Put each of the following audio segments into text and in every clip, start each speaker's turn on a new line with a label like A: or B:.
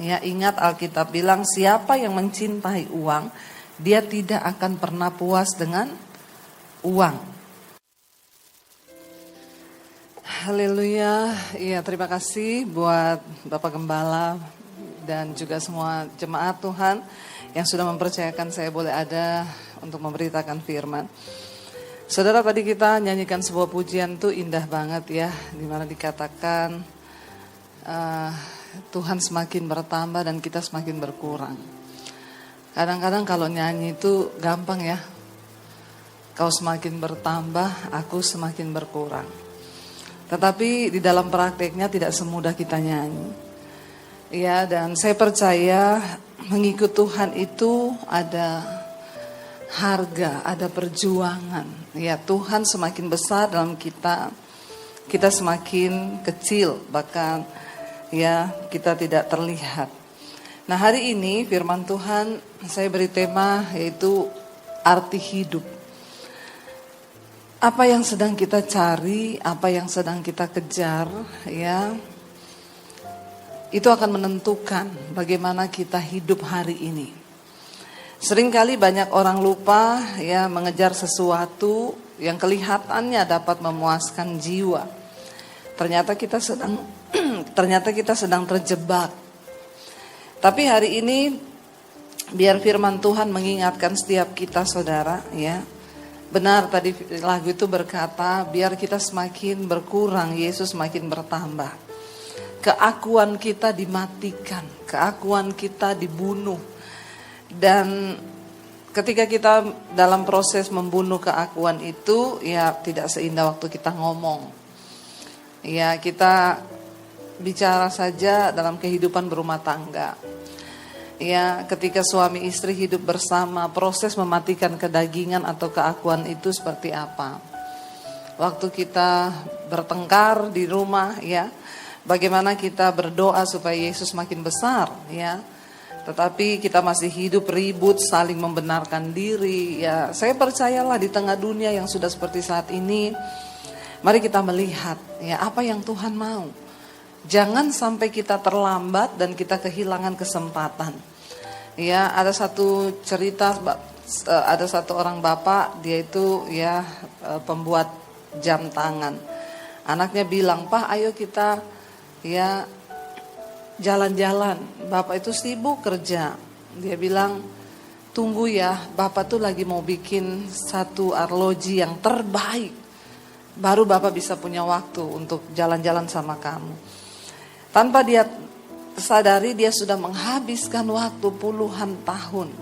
A: Ya, ingat Alkitab bilang siapa yang mencintai uang, dia tidak akan pernah puas dengan uang. Haleluya. Iya, terima kasih buat Bapak Gembala dan juga semua jemaat Tuhan yang sudah mempercayakan saya boleh ada untuk memberitakan firman. Saudara, tadi kita nyanyikan sebuah pujian tuh indah banget ya, di mana dikatakan Tuhan semakin bertambah dan kita semakin berkurang. Kadang-kadang kalau nyanyi itu gampang ya. Kau semakin bertambah, aku semakin berkurang. Tetapi di dalam prakteknya tidak semudah kita nyanyi. Ya, dan saya percaya mengikut Tuhan itu ada harga, ada perjuangan. Ya, Tuhan semakin besar dalam kita semakin kecil, bahkan ya kita tidak terlihat. Nah, hari ini firman Tuhan saya beri tema yaitu arti hidup. Apa yang sedang kita cari, apa yang sedang kita kejar, ya, itu akan menentukan bagaimana kita hidup hari ini. Seringkali banyak orang lupa ya mengejar sesuatu yang kelihatannya dapat memuaskan jiwa. Ternyata kita sedang terjebak. Tapi hari ini biar firman Tuhan mengingatkan setiap kita, saudara, ya. Benar tadi lagu itu berkata, biar kita semakin berkurang, Yesus semakin bertambah. Keakuan kita dimatikan, keakuan kita dibunuh. Dan ketika kita dalam proses membunuh keakuan itu, ya tidak seindah waktu kita ngomong. Ya, kita bicara saja dalam kehidupan berumah tangga. Ya, ketika suami istri hidup bersama, proses mematikan kedagingan atau keakuan itu seperti apa? Waktu kita bertengkar di rumah, ya, bagaimana kita berdoa supaya Yesus makin besar, ya. Tetapi kita masih hidup ribut, saling membenarkan diri, ya. Saya percayalah di tengah dunia yang sudah seperti saat ini, mari kita melihat, ya, apa yang Tuhan mau. Jangan sampai kita terlambat dan kita kehilangan kesempatan. Ya, ada satu cerita, ada satu orang bapak, dia itu ya pembuat jam tangan. Anaknya bilang, "Pak, ayo kita ya jalan-jalan." Bapak itu sibuk kerja. Dia bilang, "Tunggu ya, Bapak tuh lagi mau bikin satu arloji yang terbaik. Baru Bapak bisa punya waktu untuk jalan-jalan sama kamu." Tanpa dia sadari, dia sudah menghabiskan waktu puluhan tahun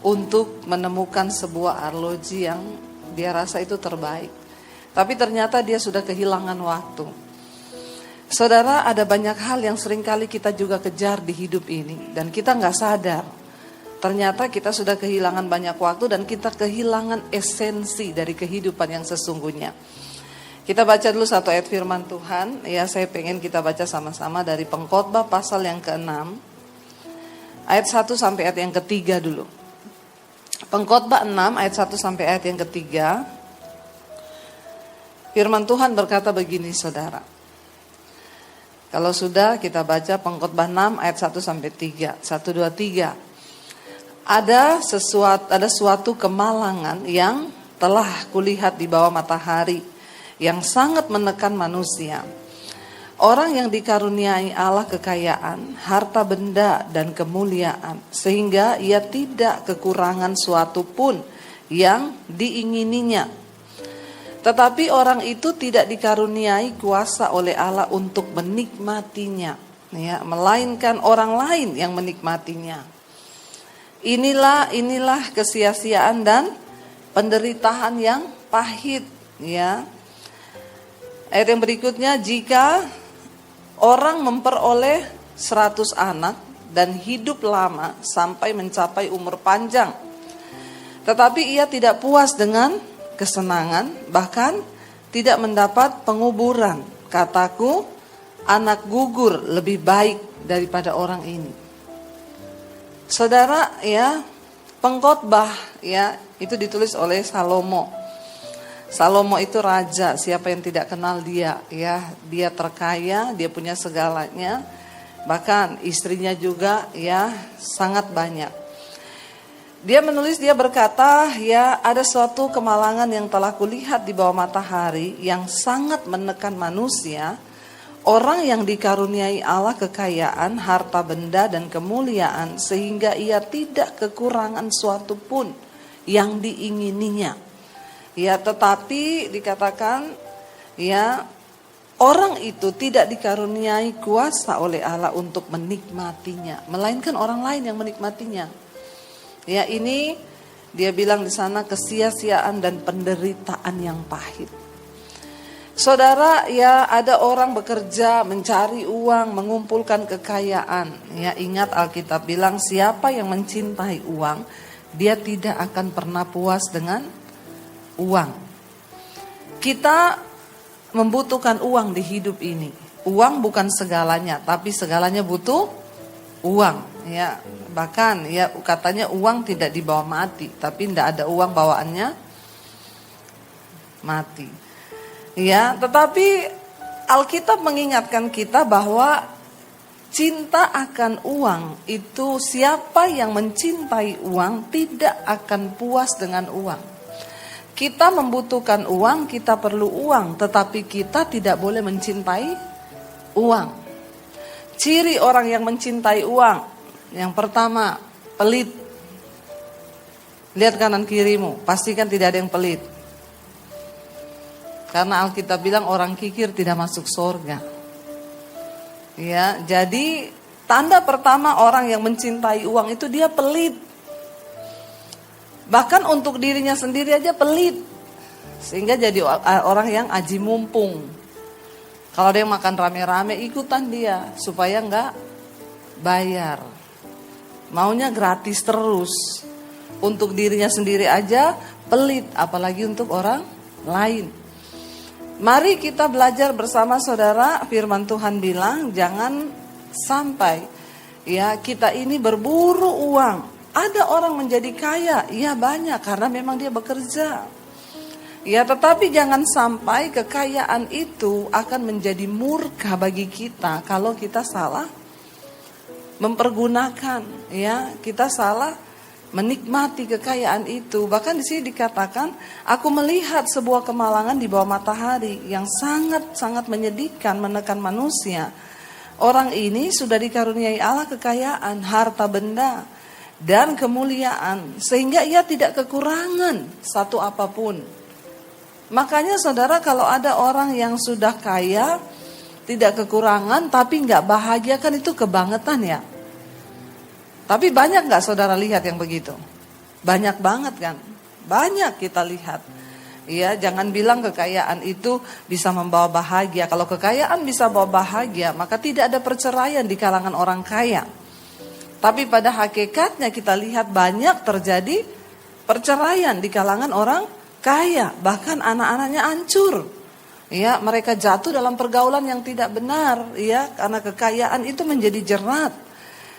A: untuk menemukan sebuah arloji yang dia rasa itu terbaik. Tapi ternyata dia sudah kehilangan waktu. Saudara, ada banyak hal yang seringkali kita juga kejar di hidup ini dan kita gak sadar. Ternyata kita sudah kehilangan banyak waktu dan kita kehilangan esensi dari kehidupan yang sesungguhnya. Kita baca dulu satu ayat firman Tuhan. Ya, saya pengen kita baca sama-sama dari Pengkhotbah pasal yang ke-6. Ayat 1 sampai ayat yang ke-3 dulu. Pengkhotbah 6 ayat 1 sampai ayat yang ke-3. Firman Tuhan berkata begini, saudara. Kalau sudah kita baca Pengkhotbah 6 ayat 1 sampai 3. 1, 2, 3. Ada suatu kemalangan yang telah kulihat di bawah matahari, yang sangat menekan manusia. Orang yang dikaruniai Allah kekayaan, harta benda dan kemuliaan, sehingga ia tidak kekurangan suatu pun yang diingininya. Tetapi orang itu tidak dikaruniai kuasa oleh Allah untuk menikmatinya, ya, melainkan orang lain yang menikmatinya. Inilah kesia-siaan dan penderitaan yang pahit, ya. Ayat yang berikutnya, jika orang memperoleh 100 anak dan hidup lama sampai mencapai umur panjang, tetapi ia tidak puas dengan kesenangan, bahkan tidak mendapat penguburan, kataku, anak gugur lebih baik daripada orang ini. Saudara, ya, Pengkhotbah, ya, itu ditulis oleh Salomo. Salomo itu raja, siapa yang tidak kenal dia, ya, dia terkaya, dia punya segalanya, Bahkan istrinya juga ya sangat banyak. Dia menulis, dia berkata, ya ada suatu kemalangan yang telah kulihat di bawah matahari yang sangat menekan manusia. Orang yang dikaruniai Allah kekayaan, harta benda dan kemuliaan sehingga ia tidak kekurangan suatu pun yang diingininya. Ya, tetapi dikatakan ya orang itu tidak dikaruniai kuasa oleh Allah untuk menikmatinya, melainkan orang lain yang menikmatinya. Ya, ini dia bilang di sana kesia-siaan dan penderitaan yang pahit. Saudara, ya ada orang bekerja, mencari uang, mengumpulkan kekayaan. Ya, ingat Alkitab bilang siapa yang mencintai uang, dia tidak akan pernah puas dengan uang. Kita membutuhkan uang di hidup ini. Uang bukan segalanya, tapi segalanya butuh uang. Ya, bahkan ya katanya uang tidak dibawa mati, tapi tidak ada uang bawaannya mati. Ya, tetapi Alkitab mengingatkan kita bahwa cinta akan uang itu, siapa yang mencintai uang tidak akan puas dengan uang. Kita membutuhkan uang, kita perlu uang, tetapi kita tidak boleh mencintai uang. Ciri orang yang mencintai uang, yang pertama, pelit. Lihat kanan kirimu, pastikan tidak ada yang pelit. Karena Alkitab bilang orang kikir tidak masuk surga. Ya, jadi tanda pertama orang yang mencintai uang itu dia pelit. Bahkan untuk dirinya sendiri aja pelit. Sehingga jadi orang yang aji mumpung. Kalau ada yang makan rame-rame ikutan dia supaya enggak bayar. Maunya gratis terus. Untuk dirinya sendiri aja pelit, apalagi untuk orang lain. Mari kita belajar bersama saudara, firman Tuhan bilang jangan sampai ya kita ini berburu uang. Ada orang menjadi kaya, ya banyak karena memang dia bekerja. Ya, tetapi jangan sampai kekayaan itu akan menjadi murka bagi kita kalau kita salah mempergunakan, ya, kita salah menikmati kekayaan itu. Bahkan di sini dikatakan, aku melihat sebuah kemalangan di bawah matahari yang sangat-sangat menyedihkan, menekan manusia. Orang ini sudah dikaruniai Allah kekayaan, harta benda, dan kemuliaan, sehingga ia tidak kekurangan satu apapun. Makanya saudara, kalau ada orang yang sudah kaya, tidak kekurangan, tapi nggak bahagia, kan itu kebangetan ya. Tapi banyak nggak saudara lihat yang begitu? Banyak banget kan? Banyak kita lihat. Ya, jangan bilang kekayaan itu bisa membawa bahagia. Kalau kekayaan bisa bawa bahagia, maka tidak ada perceraian di kalangan orang kaya. Tapi pada hakikatnya kita lihat banyak terjadi perceraian di kalangan orang kaya. Bahkan anak-anaknya hancur. Ya, mereka jatuh dalam pergaulan yang tidak benar. Ya, karena kekayaan itu menjadi jerat.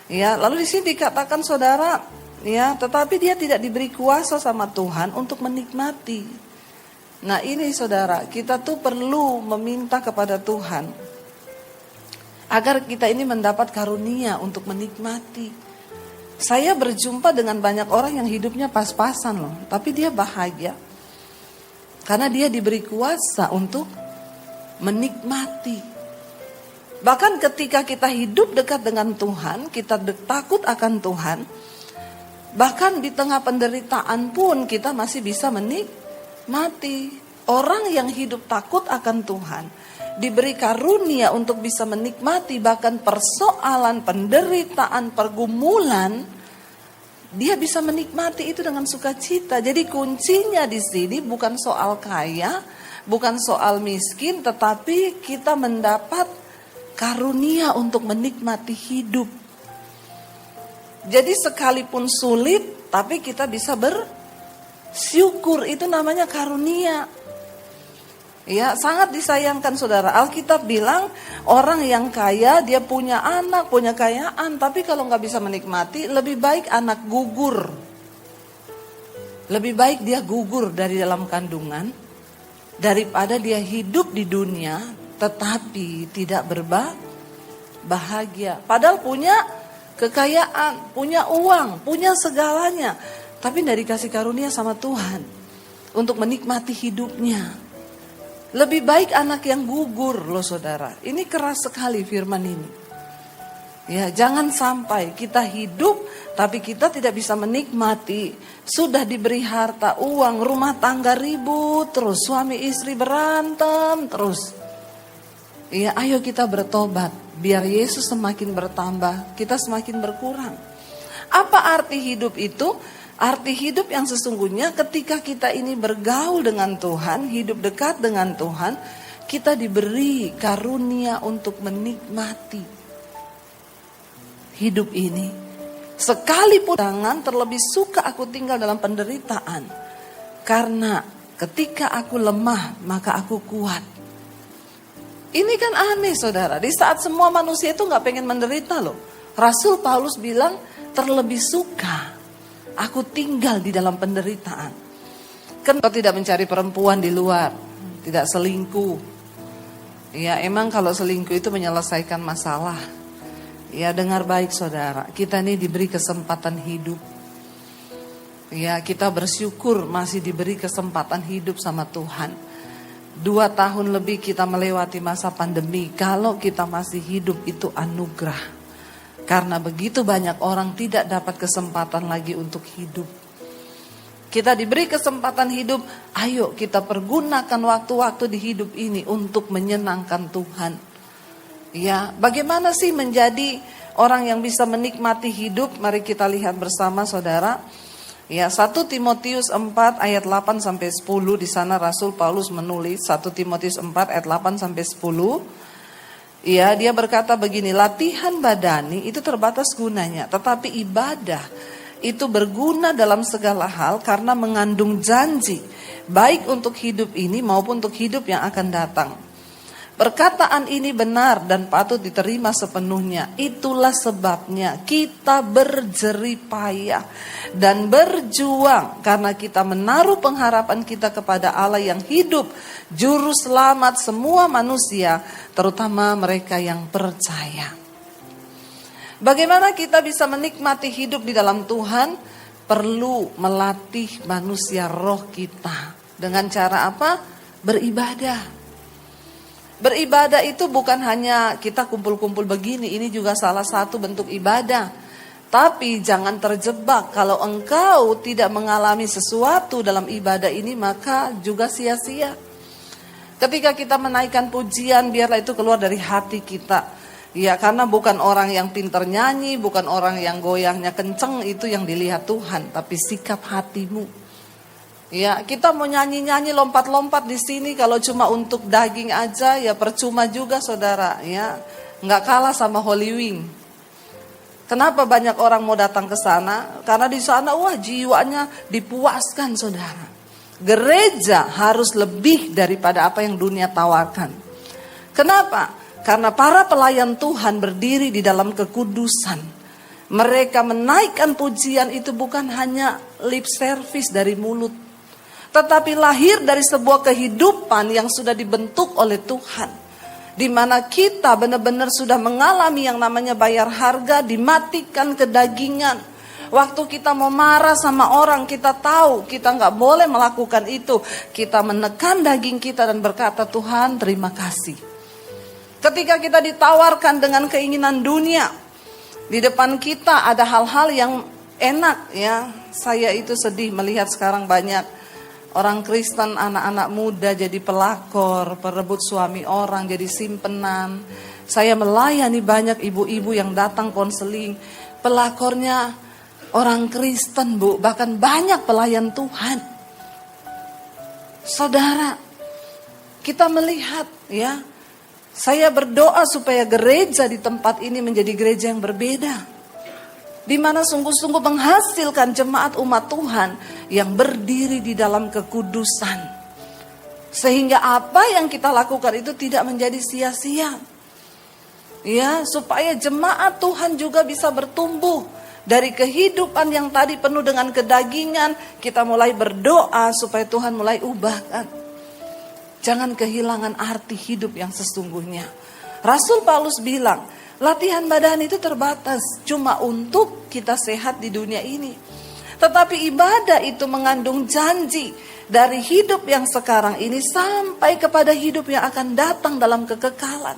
A: Ya, lalu di sini dikatakan saudara, ya, tetapi dia tidak diberi kuasa sama Tuhan untuk menikmati. Nah ini saudara, kita tuh perlu meminta kepada Tuhan agar kita ini mendapat karunia untuk menikmati. Saya berjumpa dengan banyak orang yang hidupnya pas-pasan loh, tapi dia bahagia karena dia diberi kuasa untuk menikmati. Bahkan ketika kita hidup dekat dengan Tuhan, kita takut akan Tuhan, bahkan di tengah penderitaan pun kita masih bisa menikmati. Orang yang hidup takut akan Tuhan diberi karunia untuk bisa menikmati bahkan persoalan, penderitaan, pergumulan, dia bisa menikmati itu dengan sukacita. Jadi kuncinya di sini bukan soal kaya, bukan soal miskin, tetapi kita mendapat karunia untuk menikmati hidup. Jadi sekalipun sulit, tapi kita bisa bersyukur, itu namanya karunia. Ya, sangat disayangkan saudara. Alkitab bilang orang yang kaya dia punya anak, punya kekayaan, tapi kalau nggak bisa menikmati, lebih baik anak gugur. Lebih baik dia gugur dari dalam kandungan daripada dia hidup di dunia tetapi tidak bahagia. Padahal punya kekayaan, punya uang, punya segalanya. Tapi tidak dikasih karunia sama Tuhan untuk menikmati hidupnya. Lebih baik anak yang gugur loh saudara. Ini keras sekali firman ini. Ya, jangan sampai kita hidup tapi kita tidak bisa menikmati. Sudah diberi harta, uang, rumah tangga ribut terus, suami istri berantem terus. Ya, ayo kita bertobat biar Yesus semakin bertambah, kita semakin berkurang. Apa arti hidup itu? Arti hidup yang sesungguhnya ketika kita ini bergaul dengan Tuhan, hidup dekat dengan Tuhan, kita diberi karunia untuk menikmati hidup ini. Sekalipun jangan terlebih suka aku tinggal dalam penderitaan. Karena ketika aku lemah maka aku kuat. Ini kan aneh saudara. Di saat semua manusia itu gak pengen menderita loh. Rasul Paulus bilang terlebih suka aku tinggal di dalam penderitaan. Kenapa tidak mencari perempuan di luar? Tidak selingkuh. Ya emang kalau selingkuh itu menyelesaikan masalah. Ya dengar baik saudara, kita ini diberi kesempatan hidup. Ya kita bersyukur masih diberi kesempatan hidup sama Tuhan. 2 tahun lebih kita melewati masa pandemi. Kalau kita masih hidup itu anugerah. Karena begitu banyak orang tidak dapat kesempatan lagi untuk hidup. Kita diberi kesempatan hidup, ayo kita pergunakan waktu-waktu di hidup ini untuk menyenangkan Tuhan. Ya, bagaimana sih menjadi orang yang bisa menikmati hidup? Mari kita lihat bersama saudara. Ya, 1 Timotius 4 ayat 8 sampai 10 di sana Rasul Paulus menulis 1 Timotius 4 ayat 8 sampai 10. Ya, dia berkata begini, latihan badani itu terbatas gunanya, tetapi ibadah itu berguna dalam segala hal karena mengandung janji, baik untuk hidup ini maupun untuk hidup yang akan datang. Perkataan ini benar dan patut diterima sepenuhnya. Itulah sebabnya kita berjerih payah dan berjuang karena kita menaruh pengharapan kita kepada Allah yang hidup, juru selamat semua manusia, terutama mereka yang percaya. Bagaimana kita bisa menikmati hidup di dalam Tuhan? Perlu melatih manusia roh kita. Dengan cara apa? Beribadah. Beribadah itu bukan hanya kita kumpul-kumpul begini, ini juga salah satu bentuk ibadah. Tapi jangan terjebak, kalau engkau tidak mengalami sesuatu dalam ibadah ini maka juga sia-sia. Ketika kita menaikkan pujian, biarlah itu keluar dari hati kita. Ya, karena bukan orang yang pintar nyanyi, bukan orang yang goyangnya kenceng itu yang dilihat Tuhan, tapi sikap hatimu. Ya, kita mau nyanyi-nyanyi lompat-lompat di sini kalau cuma untuk daging aja ya percuma juga saudara, ya. Nggak kalah sama Holy Wing. Kenapa banyak orang mau datang ke sana? Karena di sana wah jiwanya dipuaskan saudara. Gereja harus lebih daripada apa yang dunia tawarkan. Kenapa? Karena para pelayan Tuhan berdiri di dalam kekudusan. Mereka menaikkan pujian itu bukan hanya lip service dari mulut, tetapi lahir dari sebuah kehidupan yang sudah dibentuk oleh Tuhan. Di mana kita benar-benar sudah mengalami yang namanya bayar harga, dimatikan kedagingan. Waktu kita mau marah sama orang, kita tahu kita nggak boleh melakukan itu. Kita menekan daging kita dan berkata, Tuhan terima kasih. Ketika kita ditawarkan dengan keinginan dunia, di depan kita ada hal-hal yang enak ya. Saya itu sedih melihat sekarang banyak orang Kristen, anak-anak muda jadi pelakor, perebut suami orang, jadi simpenan. Saya melayani banyak ibu-ibu yang datang konseling. Pelakornya orang Kristen, Bu, bahkan banyak pelayan Tuhan. Saudara, kita melihat ya, saya berdoa supaya gereja di tempat ini menjadi gereja yang berbeda. Di mana sungguh-sungguh menghasilkan jemaat umat Tuhan yang berdiri di dalam kekudusan. Sehingga apa yang kita lakukan itu tidak menjadi sia-sia. Ya, supaya jemaat Tuhan juga bisa bertumbuh. Dari kehidupan yang tadi penuh dengan kedagingan, kita mulai berdoa supaya Tuhan mulai ubahkan. Jangan kehilangan arti hidup yang sesungguhnya. Rasul Paulus bilang, Latihan badan itu terbatas, cuma untuk kita sehat di dunia ini. Tetapi ibadah itu mengandung janji dari hidup yang sekarang ini sampai kepada hidup yang akan datang dalam kekekalan.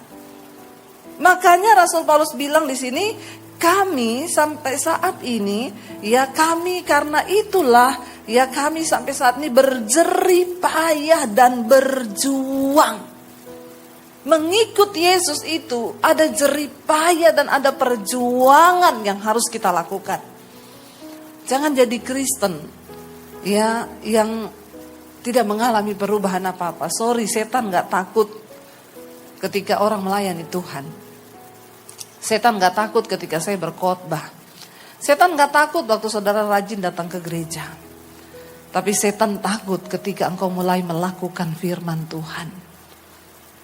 A: Makanya Rasul Paulus bilang di sini, kami sampai saat ini, ya kami karena itulah, ya kami sampai saat ini berjerih payah dan berjuang. Mengikut Yesus itu ada jerih payah dan ada perjuangan yang harus kita lakukan. Jangan jadi Kristen ya yang tidak mengalami perubahan apa-apa. Sorry, setan gak takut ketika orang melayani Tuhan. Setan gak takut ketika saya berkhotbah. Setan gak takut waktu saudara rajin datang ke gereja. Tapi setan takut ketika engkau mulai melakukan firman Tuhan.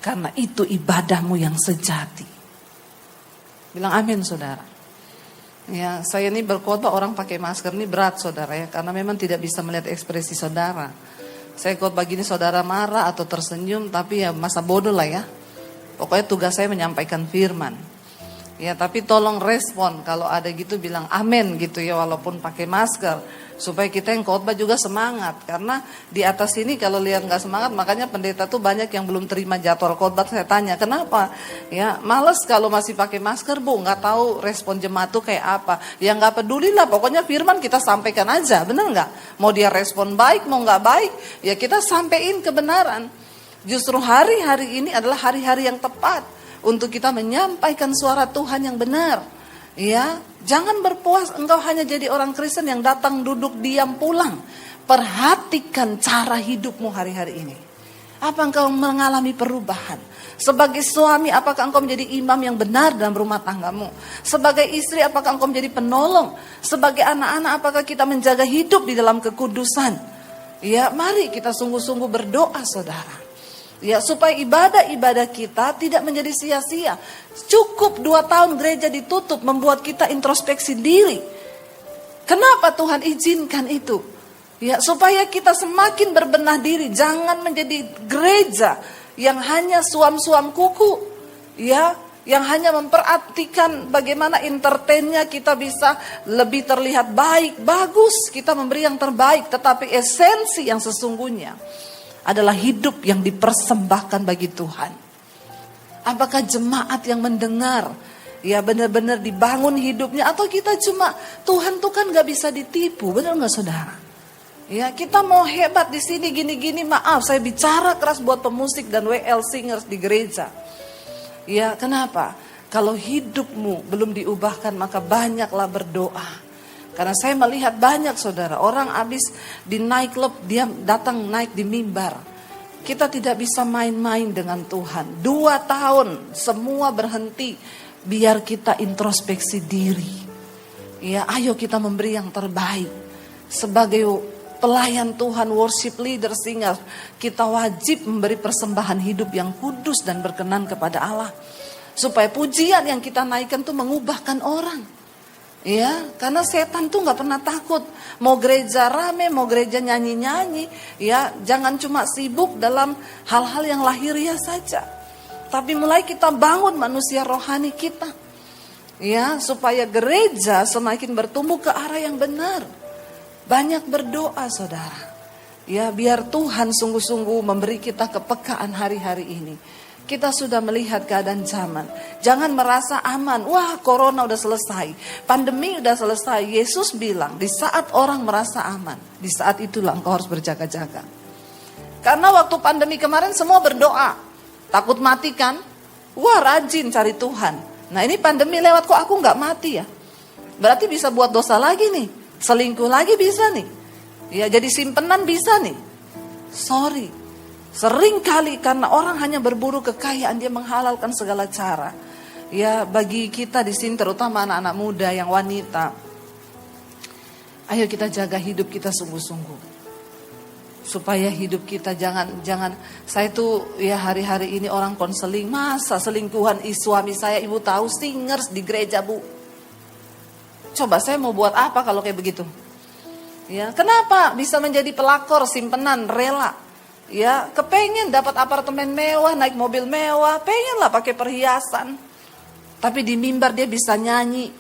A: Karena itu ibadahmu yang sejati. Bilang amin saudara. Ya, saya ini berkhotbah orang pakai masker ini berat saudara ya. Karena memang tidak bisa melihat ekspresi saudara. Saya khotbah gini saudara marah atau tersenyum. Tapi ya masa bodoh lah ya. Pokoknya tugas saya menyampaikan firman. Ya tapi tolong respon. Kalau ada gitu bilang amin gitu ya. Walaupun pakai masker. Supaya kita yang khotbah juga semangat. Karena di atas ini kalau lihat gak semangat, makanya pendeta tuh banyak yang belum terima jadwal khotbah. Saya tanya kenapa? Ya males kalau masih pakai masker bu, gak tahu respon jemaat tuh kayak apa. Ya gak peduli lah, pokoknya firman kita sampaikan aja, bener gak? Mau dia respon baik, mau gak baik, ya kita sampein kebenaran. Justru hari-hari ini adalah hari-hari yang tepat untuk kita menyampaikan suara Tuhan yang benar. Ya, jangan berpuas engkau hanya jadi orang Kristen yang datang duduk diam pulang. Perhatikan cara hidupmu hari-hari ini. Apa engkau mengalami perubahan? Sebagai suami, apakah engkau menjadi imam yang benar dalam rumah tanggamu? Sebagai istri, apakah engkau menjadi penolong? Sebagai anak-anak, apakah kita menjaga hidup di dalam kekudusan? Ya, mari kita sungguh-sungguh berdoa saudara. Ya, supaya ibadah-ibadah kita tidak menjadi sia-sia. Cukup 2 tahun gereja ditutup membuat kita introspeksi diri. Kenapa Tuhan izinkan itu? Ya, supaya kita semakin berbenah diri. Jangan menjadi gereja yang hanya suam-suam kuku. Ya, yang hanya memperhatikan bagaimana entertainnya kita bisa lebih terlihat baik, bagus. Kita memberi yang terbaik, tetapi esensi yang sesungguhnya adalah hidup yang dipersembahkan bagi Tuhan. Apakah jemaat yang mendengar ya benar-benar dibangun hidupnya, atau kita cuma Tuhan tuh kan gak bisa ditipu, benar gak saudara? Ya kita mau hebat di sini gini-gini, maaf saya bicara keras buat pemusik dan WL singers di gereja. Ya kenapa? Kalau hidupmu belum diubahkan maka banyaklah berdoa. Karena saya melihat banyak saudara, orang habis di nightclub, dia datang naik di mimbar. Kita tidak bisa main-main dengan Tuhan. 2 tahun semua berhenti, biar kita introspeksi diri. Ya, ayo kita memberi yang terbaik. Sebagai pelayan Tuhan, worship leader, singer, kita wajib memberi persembahan hidup yang kudus dan berkenan kepada Allah. Supaya pujian yang kita naikkan tuh mengubahkan orang. Ya, karena setan tuh gak pernah takut. Mau gereja rame, mau gereja nyanyi-nyanyi. Ya, jangan cuma sibuk dalam hal-hal yang lahiriah saja. Tapi mulai kita bangun manusia rohani kita. Ya, supaya gereja semakin bertumbuh ke arah yang benar. Banyak berdoa saudara. Ya, biar Tuhan sungguh-sungguh memberi kita kepekaan hari-hari ini. Kita sudah melihat keadaan zaman. Jangan merasa aman. Wah, corona udah selesai. Pandemi udah selesai. Yesus bilang, di saat orang merasa aman, di saat itulah engkau harus berjaga-jaga. Karena waktu pandemi kemarin semua berdoa. Takut mati kan? Wah, rajin cari Tuhan. Nah, ini pandemi lewat kok aku gak mati ya? Berarti bisa buat dosa lagi nih. Selingkuh lagi bisa nih. Ya, jadi simpenan bisa nih. Sorry. Sering kali karena orang hanya berburu kekayaan, dia menghalalkan segala cara. Ya, bagi kita di sini terutama anak-anak muda yang wanita, ayo kita jaga hidup kita sungguh-sungguh. Supaya hidup kita jangan saya tuh ya hari-hari ini orang konseling, masa selingkuhan suami saya, ibu tahu, singers di gereja bu. Coba saya mau buat apa kalau kayak begitu? Ya, kenapa bisa menjadi pelakor simpenan rela? Ya, kepengen dapat apartemen mewah, naik mobil mewah, pengen lah pakai perhiasan. Tapi di mimbar dia bisa nyanyi,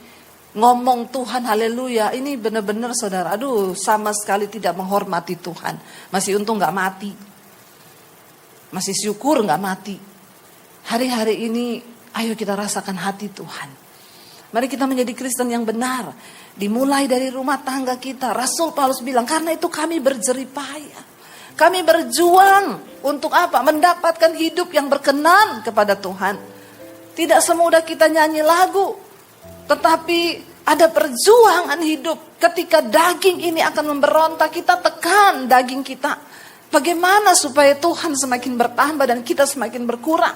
A: ngomong Tuhan haleluya. Ini benar-benar saudara, aduh sama sekali tidak menghormati Tuhan. Masih untung gak mati. Masih syukur gak mati. Hari-hari ini ayo kita rasakan hati Tuhan. Mari kita menjadi Kristen yang benar. Dimulai dari rumah tangga kita. Rasul Paulus bilang, karena itu kami berjerih payah. Kami berjuang untuk apa? Mendapatkan hidup yang berkenan kepada Tuhan. Tidak semudah kita nyanyi lagu, tetapi ada perjuangan hidup. Ketika daging ini akan memberontak, kita tekan daging kita. Bagaimana supaya Tuhan semakin bertambah dan kita semakin berkurang?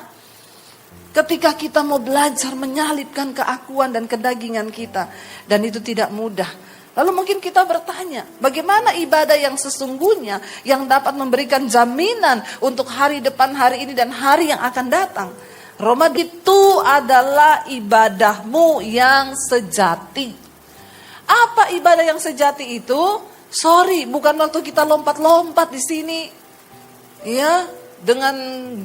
A: Ketika kita mau belajar menyalipkan keakuan dan kedagingan kita, dan itu tidak mudah. Lalu mungkin kita bertanya, bagaimana ibadah yang sesungguhnya yang dapat memberikan jaminan untuk hari depan hari ini dan hari yang akan datang? Roma itu adalah ibadahmu yang sejati. Apa ibadah yang sejati itu? Sorry, bukan waktu kita lompat-lompat di sini. Ya, dengan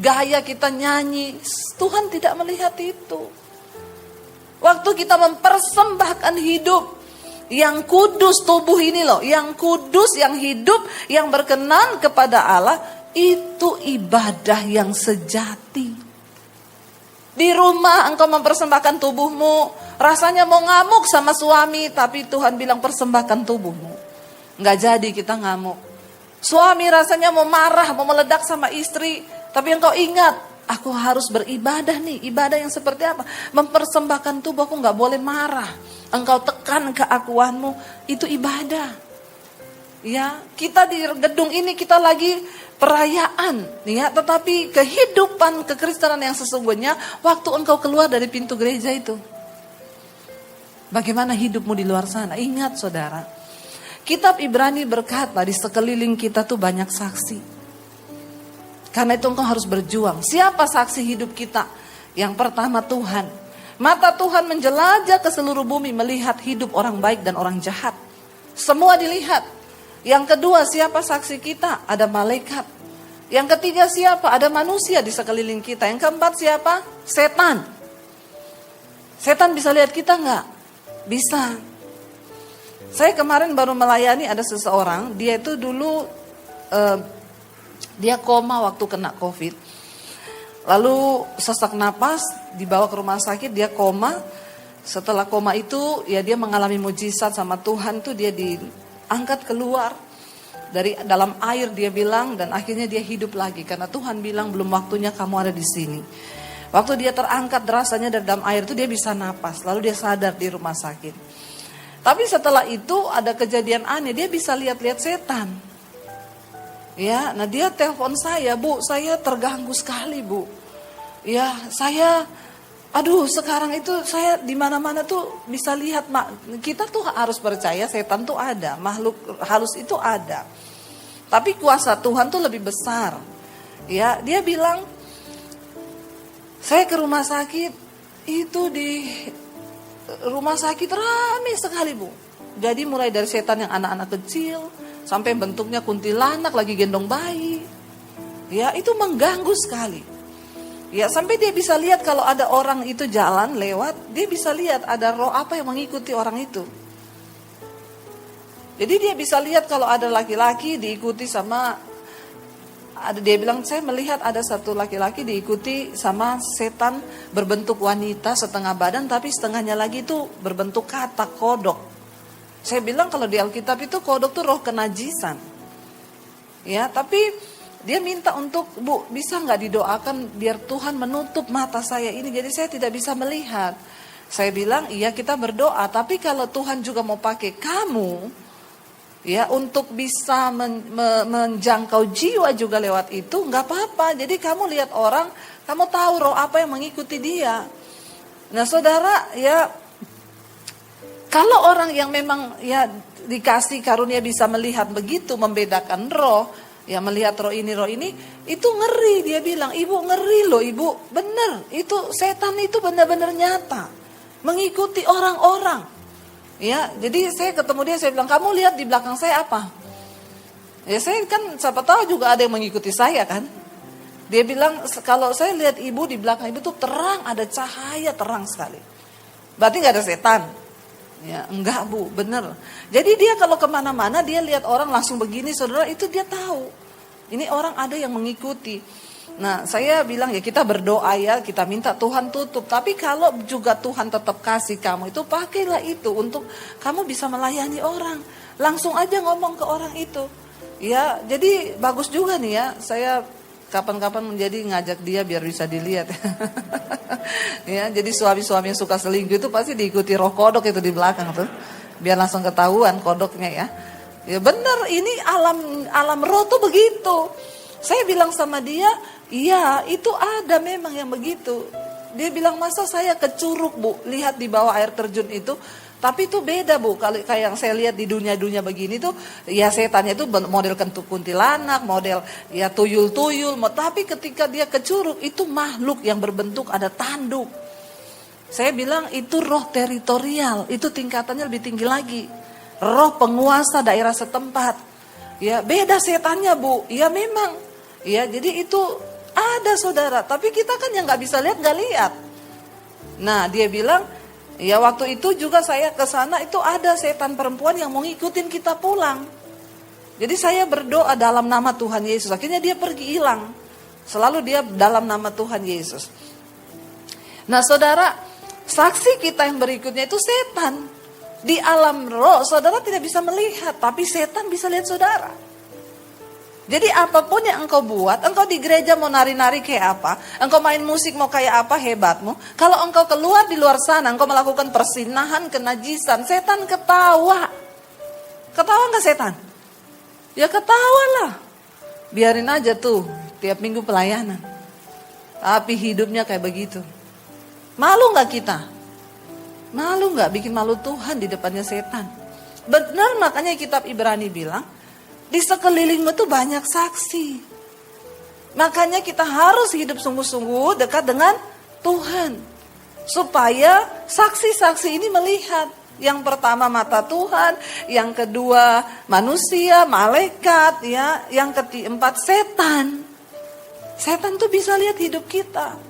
A: gaya kita nyanyi. Tuhan tidak melihat itu. Waktu kita mempersembahkan hidup yang kudus, tubuh ini loh, yang kudus, yang hidup, yang berkenan kepada Allah, itu ibadah yang sejati. Di rumah engkau mempersembahkan tubuhmu, rasanya mau ngamuk sama suami, tapi Tuhan bilang persembahkan tubuhmu. Nggak jadi kita ngamuk. Suami rasanya mau marah, mau meledak sama istri, tapi engkau ingat, aku harus beribadah nih. Ibadah yang seperti apa? Mempersembahkan tubuh, aku nggak boleh marah. Engkau tekan keakuanmu, itu ibadah. Ya, kita di gedung ini kita lagi perayaan, ya, tetapi kehidupan kekristenan yang sesungguhnya waktu engkau keluar dari pintu gereja itu. Bagaimana hidupmu di luar sana? Ingat saudara, kitab Ibrani berkata di sekeliling kita tuh banyak saksi. Karena itu engkau harus berjuang. Siapa saksi hidup kita? Yang pertama Tuhan. Mata Tuhan menjelajah ke seluruh bumi melihat hidup orang baik dan orang jahat. Semua dilihat. Yang kedua, siapa saksi kita? Ada malaikat. Yang ketiga siapa? Ada manusia di sekeliling kita. Yang keempat siapa? Setan. Setan bisa lihat kita enggak? Bisa. Saya kemarin baru melayani ada seseorang, dia itu dulu dia koma waktu kena COVID. Lalu sesak napas, dibawa ke rumah sakit, dia koma. Setelah koma itu, ya dia mengalami mujizat sama Tuhan tuh, dia diangkat keluar dari dalam air, dia bilang, dan akhirnya dia hidup lagi karena Tuhan bilang belum waktunya kamu ada di sini. Waktu dia terangkat rasanya dari dalam air itu dia bisa napas, lalu dia sadar di rumah sakit. Tapi setelah itu ada kejadian aneh, dia bisa lihat-lihat setan. Ya, nah dia telepon saya, Bu, saya terganggu sekali, Bu. Ya, saya aduh sekarang itu saya di mana-mana tuh bisa lihat, kita tuh harus percaya setan tuh ada, makhluk halus itu ada. Tapi kuasa Tuhan tuh lebih besar. Ya, dia bilang, saya ke rumah sakit, itu di rumah sakit ramai sekali, Bu. Jadi mulai dari setan yang anak-anak kecil, sampai bentuknya kuntilanak lagi gendong bayi. Ya, itu mengganggu sekali. Ya, sampai dia bisa lihat kalau ada orang itu jalan lewat, dia bisa lihat ada roh apa yang mengikuti orang itu. Jadi dia bisa lihat kalau ada laki-laki diikuti sama, dia bilang saya melihat ada satu laki-laki diikuti sama setan berbentuk wanita setengah badan, tapi setengahnya lagi itu berbentuk katak, kodok. Saya bilang kalau di Alkitab itu kodok tuh roh kenajisan. Ya, tapi dia minta untuk, Bu, bisa nggak didoakan biar Tuhan menutup mata saya ini, jadi saya tidak bisa melihat. Saya bilang, iya kita berdoa, tapi kalau Tuhan juga mau pakai kamu, ya untuk bisa menjangkau jiwa juga lewat itu, nggak apa-apa. Jadi kamu lihat orang, kamu tahu roh apa yang mengikuti dia. Nah saudara, ya kalau orang yang memang ya dikasih karunia bisa melihat begitu, membedakan roh, ya melihat roh ini, itu ngeri. Dia bilang, Ibu ngeri loh Ibu, bener, itu setan itu benar-benar nyata, mengikuti orang-orang. Ya, jadi saya ketemu dia, saya bilang, kamu lihat di belakang saya apa? Ya saya kan siapa tahu juga ada yang mengikuti saya kan. Dia bilang, kalau saya lihat ibu di belakang ibu tuh terang, ada cahaya terang sekali. Berarti gak ada setan? Ya, enggak Bu, bener. Jadi dia kalau kemana-mana dia lihat orang langsung begini, saudara, itu dia tahu. Ini orang ada yang mengikuti. Nah, saya bilang ya kita berdoa ya, kita minta Tuhan tutup. Tapi kalau juga Tuhan tetap kasih kamu itu, pakailah itu untuk kamu bisa melayani orang. Langsung aja ngomong ke orang itu. Ya, jadi bagus juga nih ya, saya kapan-kapan menjadi ngajak dia biar bisa dilihat. Ya, jadi suami-suami yang suka selingkuh itu pasti diikuti roh kodok itu di belakang tuh. Biar langsung ketahuan kodoknya ya. Ya benar, ini alam roh tuh begitu. Saya bilang sama dia, iya itu ada memang yang begitu. Dia bilang, masa saya ke Curug Bu, lihat di bawah air terjun itu. Tapi itu beda Bu, kalau kayak yang saya lihat di dunia-dunia begini tuh, ya setannya itu model kentuk kuntilanak, model ya tuyul-tuyul. Tapi ketika dia ke Curug, itu makhluk yang berbentuk ada tanduk. Saya bilang itu roh teritorial, itu tingkatannya lebih tinggi lagi. Roh penguasa daerah setempat. Ya beda setannya Bu, ya memang. Ya jadi itu ada saudara, tapi kita kan yang gak bisa lihat, gak lihat. Nah dia bilang, ya waktu itu juga saya ke sana itu ada setan perempuan yang mau ngikutin kita pulang. Jadi saya berdoa dalam nama Tuhan Yesus. Akhirnya dia pergi hilang. Selalu dia dalam nama Tuhan Yesus. Nah saudara, saksi kita yang berikutnya itu setan. Di alam roh saudara tidak bisa melihat, tapi setan bisa lihat saudara. Jadi apapun yang engkau buat, engkau di gereja mau nari-nari kayak apa, engkau main musik mau kayak apa hebatmu, kalau engkau keluar di luar sana, engkau melakukan persinahan, kenajisan, setan ketawa. Ketawa gak setan? Ya ketawa lah. Biarin aja tuh, tiap minggu pelayanan. Tapi hidupnya kayak begitu. Malu gak kita? Malu gak bikin malu Tuhan di depannya setan? Benar, makanya kitab Ibrani bilang, di sekelilingmu tuh banyak saksi. Makanya kita harus hidup sungguh-sungguh dekat dengan Tuhan. Supaya saksi-saksi ini melihat. Yang pertama mata Tuhan, yang kedua manusia, malaikat, ya, yang keempat setan. Setan tuh bisa lihat hidup kita.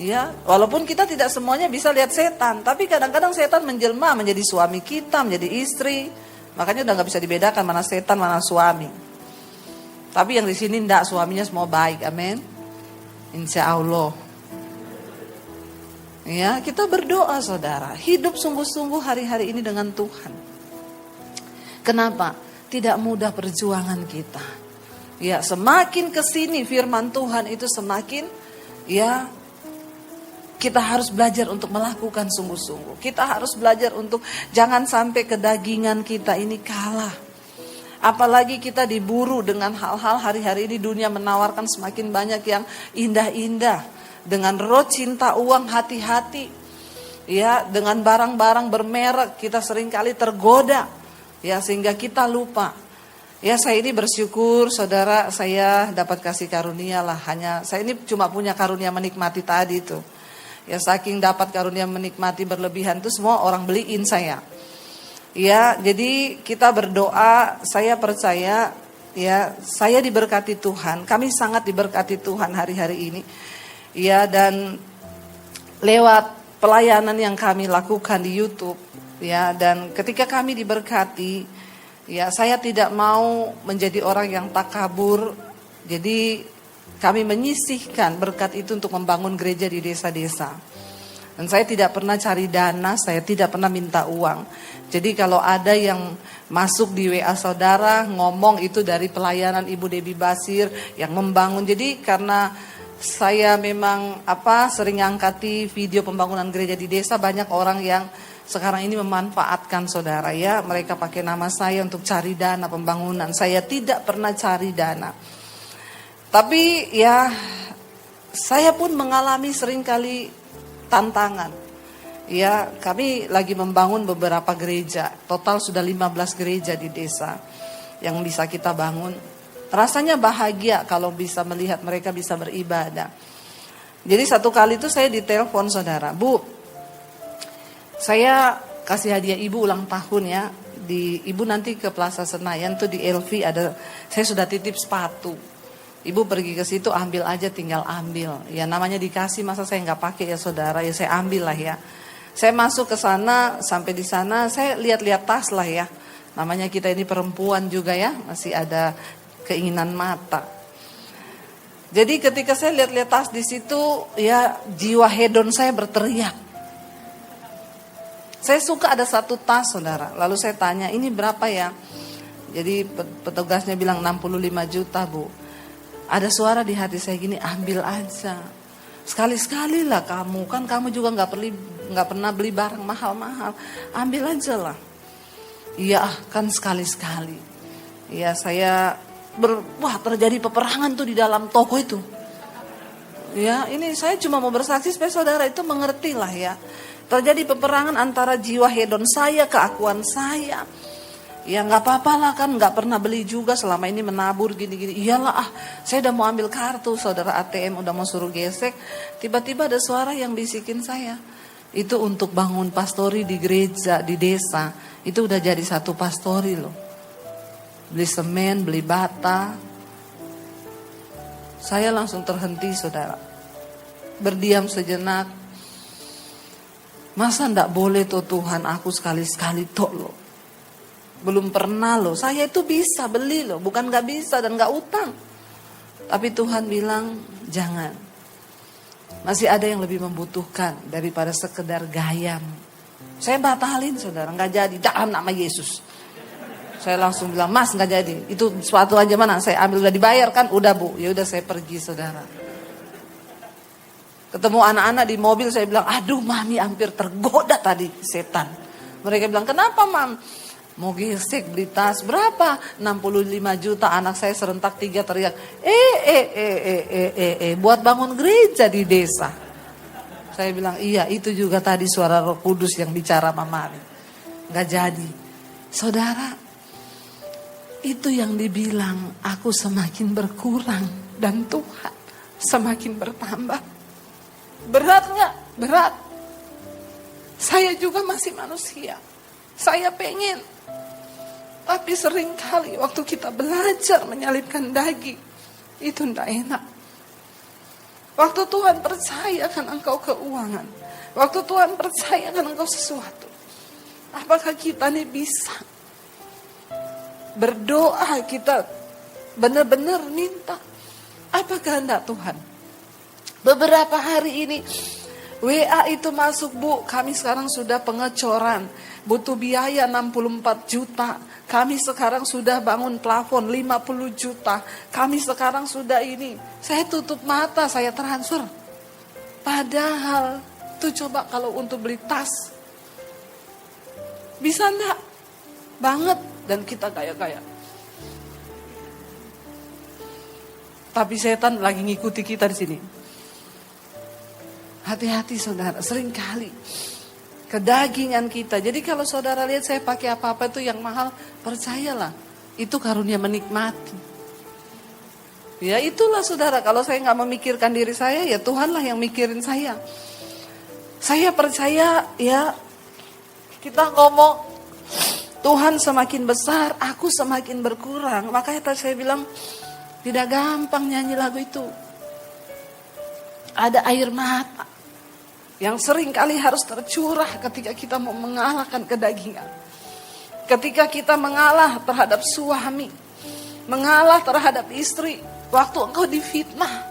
A: Ya, walaupun kita tidak semuanya bisa lihat setan, tapi kadang-kadang setan menjelma menjadi suami kita, menjadi istri. Makanya udah nggak bisa dibedakan mana setan mana suami. Tapi yang di sini enggak, suaminya semua baik, amin. Insya Allah. Ya, kita berdoa saudara, hidup sungguh-sungguh hari-hari ini dengan Tuhan. Kenapa? Tidak mudah perjuangan kita. Ya, semakin kesini firman Tuhan itu semakin ya. Kita harus belajar untuk melakukan sungguh-sungguh. Kita harus belajar untuk jangan sampai kedagingan kita ini kalah. Apalagi kita diburu dengan hal-hal hari-hari ini dunia menawarkan semakin banyak yang indah-indah. Dengan roh cinta uang, hati-hati. Ya, dengan barang-barang bermerek kita seringkali tergoda. Ya, sehingga kita lupa. Ya, saya ini bersyukur saudara, saya dapat kasih karunia lah. Saya ini cuma punya karunia menikmati tadi itu. Ya saking dapat karunia menikmati berlebihan itu semua orang beliin saya. Ya jadi kita berdoa, saya percaya ya saya diberkati Tuhan. Kami sangat diberkati Tuhan hari-hari ini. Ya dan lewat pelayanan yang kami lakukan di YouTube. Ya dan ketika kami diberkati, ya saya tidak mau menjadi orang yang takabur. Jadi kami menyisihkan berkat itu untuk membangun gereja di desa-desa. Dan saya tidak pernah cari dana, saya tidak pernah minta uang. Jadi kalau ada yang masuk di WA saudara, ngomong itu dari pelayanan Ibu Debbie Basir yang membangun. Jadi karena saya memang sering angkati video pembangunan gereja di desa, banyak orang yang sekarang ini memanfaatkan saudara ya. Mereka pakai nama saya untuk cari dana pembangunan. Saya tidak pernah cari dana. Tapi ya saya pun mengalami seringkali tantangan. Ya kami lagi membangun beberapa gereja. Total sudah 15 gereja di desa yang bisa kita bangun. Rasanya bahagia kalau bisa melihat mereka bisa beribadah. Jadi satu kali itu saya ditelepon saudara. Bu, saya kasih hadiah ibu ulang tahun ya. Ibu nanti ke Plaza Senayan tuh di LV ada, saya sudah titip sepatu. Ibu pergi ke situ, ambil aja, tinggal ambil. Ya namanya dikasih, masa saya nggak pakai ya saudara, ya saya ambil lah ya. Saya masuk ke sana, sampai di sana saya lihat-lihat tas lah ya. Namanya kita ini perempuan juga ya, masih ada keinginan mata. Jadi ketika saya lihat-lihat tas di situ, ya jiwa hedon saya berteriak. Saya suka ada satu tas saudara, lalu saya tanya, ini berapa ya? Jadi petugasnya bilang 65 juta bu. Ada suara di hati saya gini, ambil aja. Sekali-sekali lah kamu, kan kamu juga nggak pernah beli barang mahal-mahal. Ambil aja lah. Iya kan sekali-sekali. Ya saya wah terjadi peperangan tuh di dalam toko itu. Ya ini saya cuma mau bersaksi supaya saudara itu mengerti lah ya. Terjadi peperangan antara jiwa hedon saya, keakuan saya. Ya nggak apa-apa lah kan, nggak pernah beli juga selama ini menabur gini-gini. Iyalah saya udah mau ambil kartu, saudara ATM udah mau suruh gesek. Tiba-tiba ada suara yang bisikin saya. Itu untuk bangun pastori di gereja, di desa. Itu udah jadi satu pastori loh. Beli semen, beli bata. Saya langsung terhenti saudara. Berdiam sejenak. Masa ndak boleh tuh Tuhan, aku sekali-sekali tok loh. Belum pernah loh, saya itu bisa beli loh, bukan gak bisa dan gak utang. Tapi Tuhan bilang jangan. Masih ada yang lebih membutuhkan daripada sekedar gayam. Saya batalin saudara, gak jadi, dalam nama Yesus. Saya langsung bilang, mas gak jadi, itu sepatu aja mana, saya ambil udah dibayar kan, udah bu, ya udah saya pergi saudara. Ketemu anak-anak di mobil, saya bilang, aduh mami hampir tergoda tadi setan. Mereka bilang, kenapa mam? Mau gesek beli tas berapa? 65 juta, anak saya serentak 3 teriak. Buat bangun gereja di desa. Saya bilang iya itu juga tadi suara Roh Kudus yang bicara mamari. Gak jadi. Saudara, itu yang dibilang aku semakin berkurang dan Tuhan semakin bertambah. Berat gak? Berat. Saya juga masih manusia. Saya pengen. Tapi seringkali waktu kita belajar menyalibkan daging, itu tidak enak. Waktu Tuhan percayakan engkau keuangan, waktu Tuhan percayakan engkau sesuatu, apakah kita nih bisa berdoa, kita benar-benar minta, apa kehendak Tuhan? Beberapa hari ini WA itu masuk bu, kami sekarang sudah pengecoran, butuh biaya 64 juta. Kami sekarang sudah bangun plafon 50 juta. Kami sekarang sudah ini. Saya tutup mata, saya transfer. Padahal tuh coba kalau untuk beli tas. Bisa enggak? Banget. Dan kita kaya-kaya. Tapi setan lagi ngikuti kita di sini. Hati-hati saudara, seringkali kedagingan kita. Jadi kalau saudara lihat saya pakai apa-apa itu yang mahal, percayalah, itu karunia menikmati. Ya itulah saudara, kalau saya gak memikirkan diri saya, ya Tuhanlah yang mikirin saya. Saya percaya ya, kita ngomong, Tuhan semakin besar, aku semakin berkurang. Makanya tadi saya bilang, tidak gampang nyanyi lagu itu. Ada air mata yang sering kali harus tercurah ketika kita mau mengalahkan kedagingan. Ketika kita mengalah terhadap suami, mengalah terhadap istri, waktu engkau difitnah.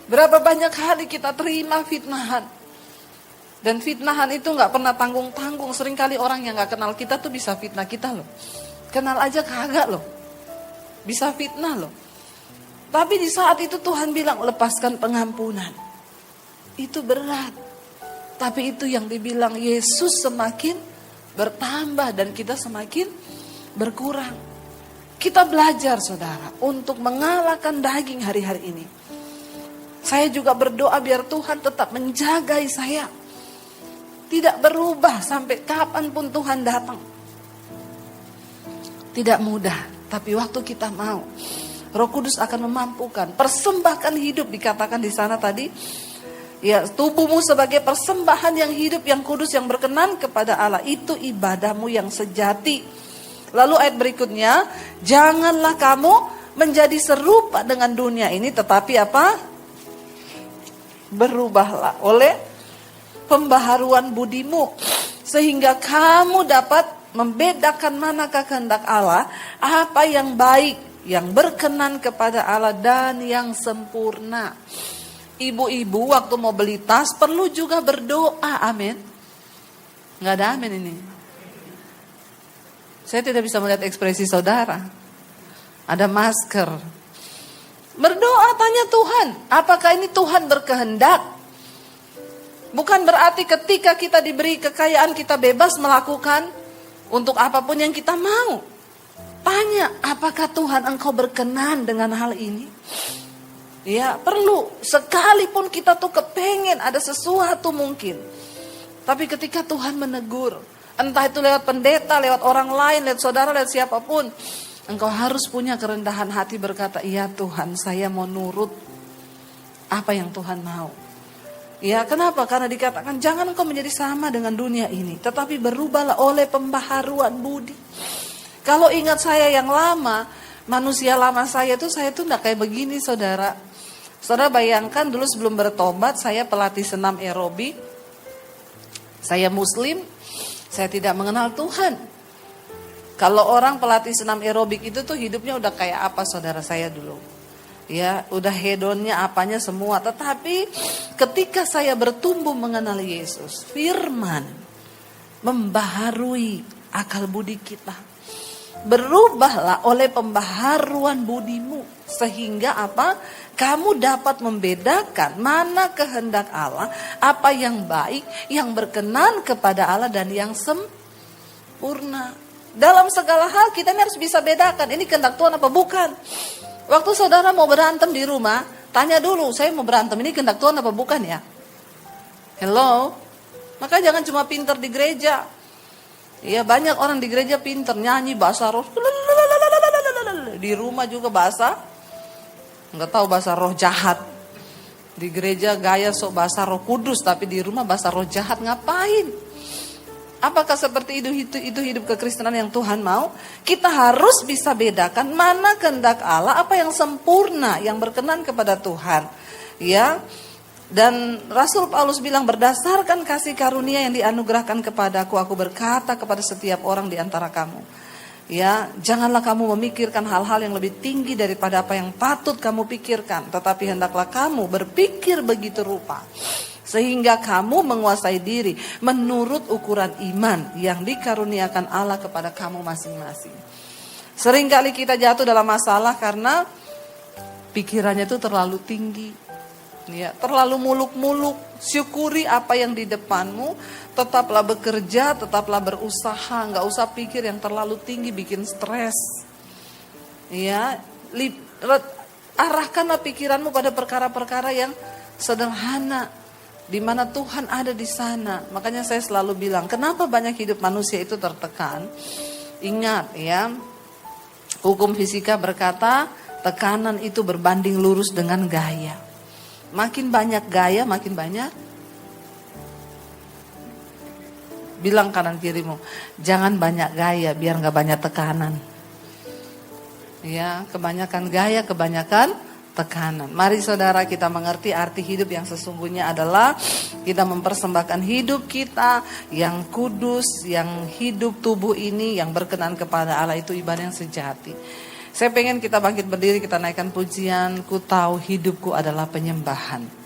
A: Berapa banyak kali kita terima fitnahan. Dan fitnahan itu gak pernah tanggung-tanggung. Sering kali orang yang gak kenal kita tuh bisa fitnah kita loh. Kenal aja kagak loh. Bisa fitnah loh. Tapi di saat itu Tuhan bilang lepaskan pengampunan. Itu berat. Tapi itu yang dibilang Yesus semakin bertambah dan kita semakin berkurang. Kita belajar saudara untuk mengalahkan daging hari-hari ini. Saya juga berdoa biar Tuhan tetap menjagai saya. Tidak berubah sampai kapanpun Tuhan datang. Tidak mudah, tapi waktu kita mau, Roh Kudus akan memampukan. Persembahkan hidup dikatakan di sana tadi. Ya, tubuhmu sebagai persembahan yang hidup, yang kudus, yang berkenan kepada Allah. Itu ibadahmu yang sejati. Lalu ayat berikutnya, janganlah kamu menjadi serupa dengan dunia ini, tetapi apa? Berubahlah oleh pembaharuan budimu, sehingga kamu dapat membedakan manakah kehendak Allah, apa yang baik, yang berkenan kepada Allah dan yang sempurna. Ibu-ibu waktu mau beli tas perlu juga berdoa, amin. Nggak ada amin ini. Saya tidak bisa melihat ekspresi saudara. Ada masker. Berdoa, tanya Tuhan, apakah ini Tuhan berkehendak? Bukan berarti ketika kita diberi kekayaan kita bebas melakukan untuk apapun yang kita mau. Tanya, apakah Tuhan engkau berkenan dengan hal ini? Ya, perlu. Sekalipun kita tuh kepengen ada sesuatu mungkin. Tapi ketika Tuhan menegur, entah itu lewat pendeta, lewat orang lain, lewat saudara, lewat siapapun, engkau harus punya kerendahan hati berkata, iya Tuhan, saya mau nurut apa yang Tuhan mau. Ya, kenapa? Karena dikatakan jangan engkau menjadi sama dengan dunia ini, tetapi berubahlah oleh pembaharuan budi. Kalau ingat saya yang lama, manusia lama saya tuh enggak kayak begini, saudara. Saudara bayangkan dulu sebelum bertobat, saya pelatih senam aerobik. Saya muslim, saya tidak mengenal Tuhan. Kalau orang pelatih senam aerobik itu tuh hidupnya udah kayak apa, saudara saya dulu. Ya, udah hedonnya apanya semua. Tetapi ketika saya bertumbuh mengenal Yesus, firman membaharui akal budi kita. Berubahlah oleh pembaharuan budimu, sehingga apa? Kamu dapat membedakan mana kehendak Allah, apa yang baik, yang berkenan kepada Allah dan yang sempurna. Dalam segala hal kita ini harus bisa bedakan, ini kehendak Tuhan apa bukan. Waktu saudara mau berantem di rumah, tanya dulu, saya mau berantem, ini kehendak Tuhan apa bukan ya? Hello? Maka jangan cuma pinter di gereja. Ya, banyak orang di gereja pinter nyanyi bahasa roh, di rumah juga bahasa, nggak tahu bahasa roh jahat. Di gereja gaya sok bahasa roh kudus, tapi di rumah bahasa roh jahat, ngapain? Apakah seperti itu hidup kekristenan yang Tuhan mau? Kita harus bisa bedakan mana kehendak Allah, apa yang sempurna, yang berkenan kepada Tuhan. Ya. Dan Rasul Paulus bilang, berdasarkan kasih karunia yang dianugerahkan kepadaku, aku berkata kepada setiap orang di antara kamu, ya, janganlah kamu memikirkan hal-hal yang lebih tinggi daripada apa yang patut kamu pikirkan, tetapi hendaklah kamu berpikir begitu rupa, sehingga kamu menguasai diri menurut ukuran iman yang dikaruniakan Allah kepada kamu masing-masing. Seringkali kita jatuh dalam masalah karena pikirannya itu terlalu tinggi. Ya, terlalu muluk-muluk. Syukuri apa yang di depanmu, tetaplah bekerja, tetaplah berusaha, nggak usah pikir yang terlalu tinggi bikin stres. Ya, arahkanlah pikiranmu pada perkara-perkara yang sederhana, di mana Tuhan ada di sana. Makanya saya selalu bilang, kenapa banyak hidup manusia itu tertekan? Ingat ya, hukum fisika berkata tekanan itu berbanding lurus dengan gaya. Makin banyak gaya, makin banyak. Bilang kanan kirimu, jangan banyak gaya biar gak banyak tekanan. Ya, kebanyakan gaya, kebanyakan tekanan. Mari saudara kita mengerti arti hidup yang sesungguhnya adalah kita mempersembahkan hidup kita yang kudus, yang hidup tubuh ini yang berkenan kepada Allah, itu ibadah yang sejati. Saya pengen kita bangkit berdiri, kita naikkan pujian, ku tahu hidupku adalah penyembahan.